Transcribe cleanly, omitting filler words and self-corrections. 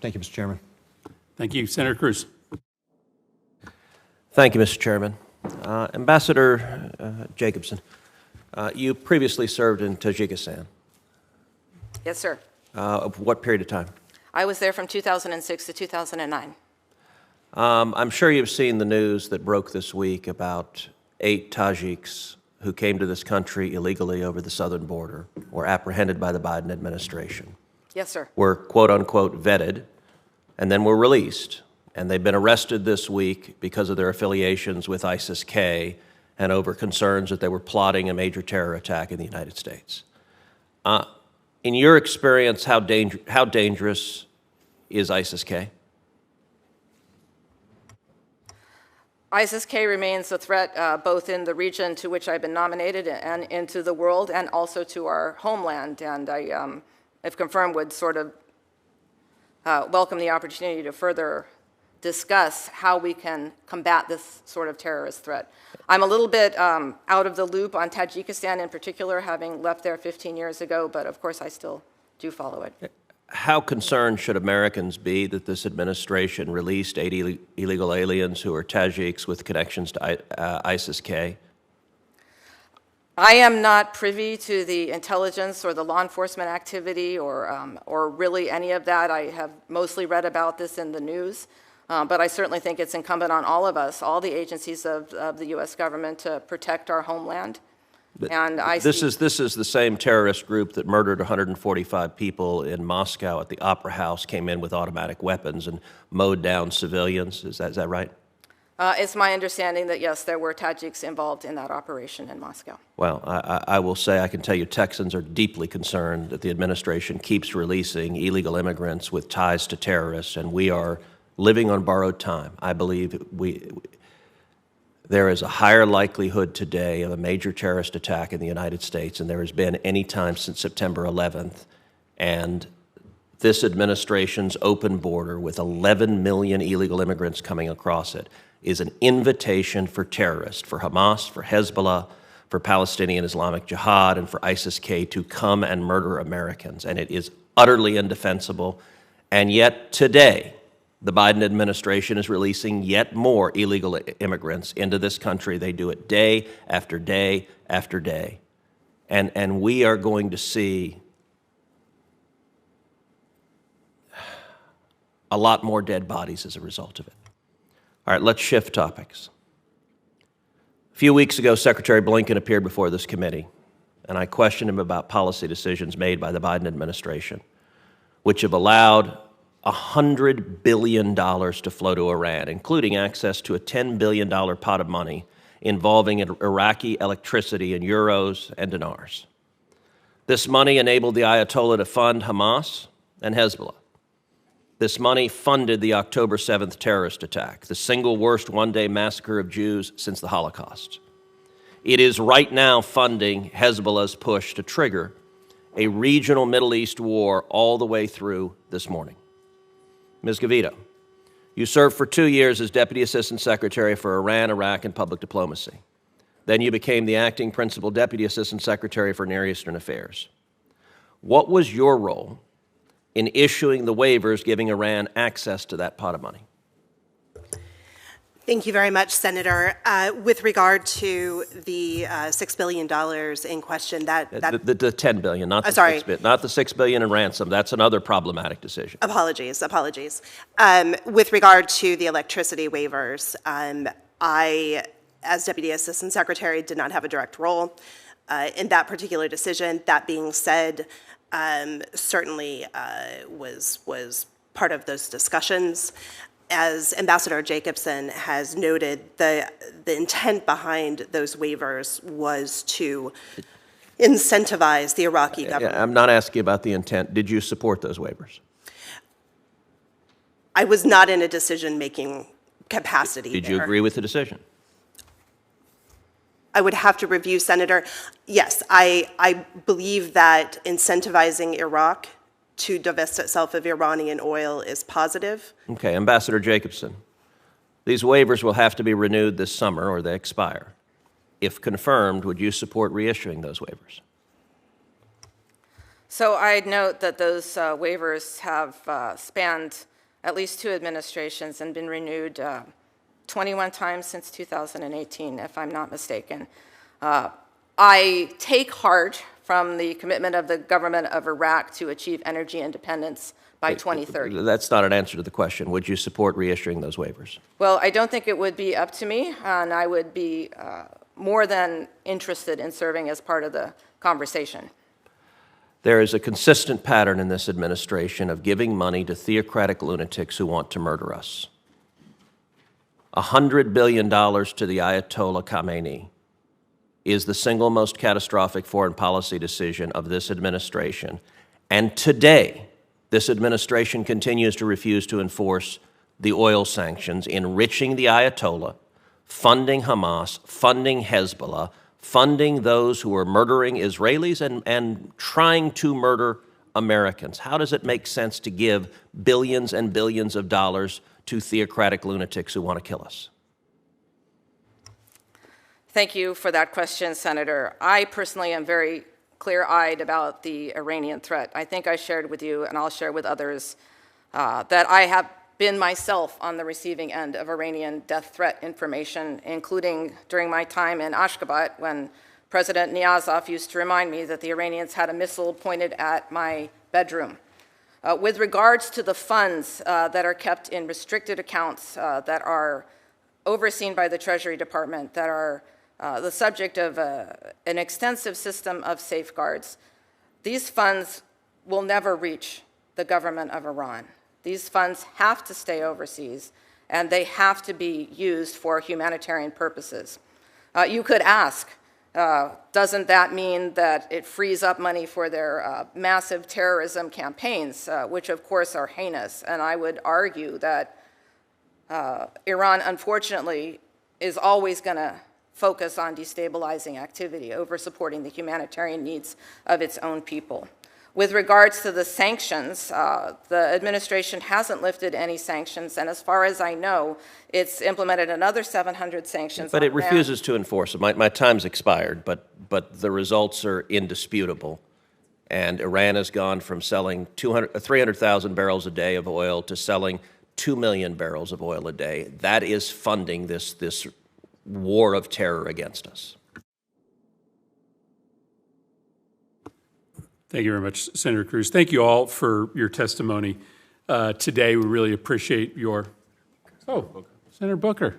Thank you, Mr. Chairman. Thank you. Senator Cruz. Thank you, Mr. Chairman. Ambassador Jacobson, you previously served in Tajikistan. Yes, sir. Of what period of time? I was there from 2006 to 2009. I'm sure you've seen the news that broke this week about 8 Tajiks who came to this country illegally over the southern border, were apprehended by the Biden administration. Yes, sir. Were quote-unquote vetted, and then were released. And they've been arrested this week because of their affiliations with ISIS-K and over concerns that they were plotting a major terror attack in the United States. In your experience, how dangerous is ISIS-K? ISIS-K remains a threat both in the region to which I've been nominated and into the world, and also to our homeland. And I, if confirmed, would sort of welcome the opportunity to further discuss how we can combat this sort of terrorist threat. I'm a little bit out of the loop on Tajikistan in particular, having left there 15 years ago, but of course I still do follow it. How concerned should Americans be that this administration released 80 illegal aliens who are Tajiks with connections to ISIS-K? I am not privy to the intelligence or the law enforcement activity or really any of that. I have mostly read about this in the news, but I certainly think it's incumbent on all of us, all the agencies of the U.S. government, to protect our homeland. And this is the same terrorist group that murdered 145 people in Moscow at the Opera House, came in with automatic weapons and mowed down civilians. Is that right? It's my understanding that, yes, there were Tajiks involved in that operation in Moscow. Well, I will say, I can tell you Texans are deeply concerned that the administration keeps releasing illegal immigrants with ties to terrorists, and we are living on borrowed time. I believe there is a higher likelihood today of a major terrorist attack in the United States than there has been any time since September 11th. And this administration's open border with 11 million illegal immigrants coming across it is an invitation for terrorists, for Hamas, for Hezbollah, for Palestinian Islamic Jihad, and for ISIS-K to come and murder Americans. And it is utterly indefensible. And yet today, the Biden administration is releasing yet more illegal immigrants into this country. They do it day after day after day. And we are going to see a lot more dead bodies as a result of it. All right, let's shift topics. A few weeks ago, Secretary Blinken appeared before this committee, and I questioned him about policy decisions made by the Biden administration, which have allowed $100 billion to flow to Iran, including access to a $10 billion pot of money involving Iraqi electricity in euros and dinars. This money enabled the Ayatollah to fund Hamas and Hezbollah. This money funded the October 7th terrorist attack, the single worst one-day massacre of Jews since the Holocaust. It is right now funding Hezbollah's push to trigger a regional Middle East war all the way through this morning. Ms. Gavito, you served for 2 years as Deputy Assistant Secretary for Iran, Iraq, and Public Diplomacy. Then you became the Acting Principal Deputy Assistant Secretary for Near Eastern Affairs. What was your role in issuing the waivers giving Iran access to that pot of money? Thank you very much, Senator. With regard to the $6 billion in question, the $10 billion, not the $6 billion, not the $6 billion in ransom. That's another problematic decision. Apologies. With regard to the electricity waivers, I, as Deputy Assistant Secretary, did not have a direct role in that particular decision. That being said, certainly was part of those discussions. As Ambassador Jacobson has noted, the intent behind those waivers was to incentivize the Iraqi government. I'm not asking about the intent. Did you support those waivers? I was not in a decision-making capacity. Did you agree with the decision? I would have to review, Senator. Yes, I believe that incentivizing Iraq to divest itself of Iranian oil is positive. Okay, Ambassador Jacobson, these waivers will have to be renewed this summer or they expire. If confirmed, would you support reissuing those waivers? So I'd note that those waivers have spanned at least 2 administrations and been renewed 21 times since 2018, if I'm not mistaken. I take heart from the commitment of the government of Iraq to achieve energy independence by 2030. That's not an answer to the question. Would you support reissuing those waivers? Well, I don't think it would be up to me, and I would be more than interested in serving as part of the conversation. There is a consistent pattern in this administration of giving money to theocratic lunatics who want to murder us. $100 billion to the Ayatollah Khamenei is the single most catastrophic foreign policy decision of this administration. And today, this administration continues to refuse to enforce the oil sanctions, enriching the Ayatollah, funding Hamas, funding Hezbollah, funding those who are murdering Israelis and trying to murder Americans. How does it make sense to give billions and billions of dollars to theocratic lunatics who want to kill us? Thank you for that question, Senator. I personally am very clear-eyed about the Iranian threat. I think I shared with you, and I'll share with others, that I have been myself on the receiving end of Iranian death threat information, including during my time in Ashgabat when President Niyazov used to remind me that the Iranians had a missile pointed at my bedroom. With regards to the funds that are kept in restricted accounts that are overseen by the Treasury Department, that are the subject of an extensive system of safeguards, these funds will never reach the government of Iran. These funds have to stay overseas, and they have to be used for humanitarian purposes. You could ask, doesn't that mean that it frees up money for their massive terrorism campaigns, which of course are heinous? And I would argue that Iran, unfortunately, is always going to focus on destabilizing activity over supporting the humanitarian needs of its own people. With regards to the sanctions, the administration hasn't lifted any sanctions, and as far as I know, it's implemented another 700 sanctions. But it refuses to enforce it. My time's expired, but the results are indisputable. And Iran has gone from selling 300,000 barrels a day of oil to selling 2 million barrels of oil a day. That is funding this war of terror against us. Thank you very much, Senator Cruz. Thank you all for your testimony today. We really appreciate your... Oh, Senator Booker.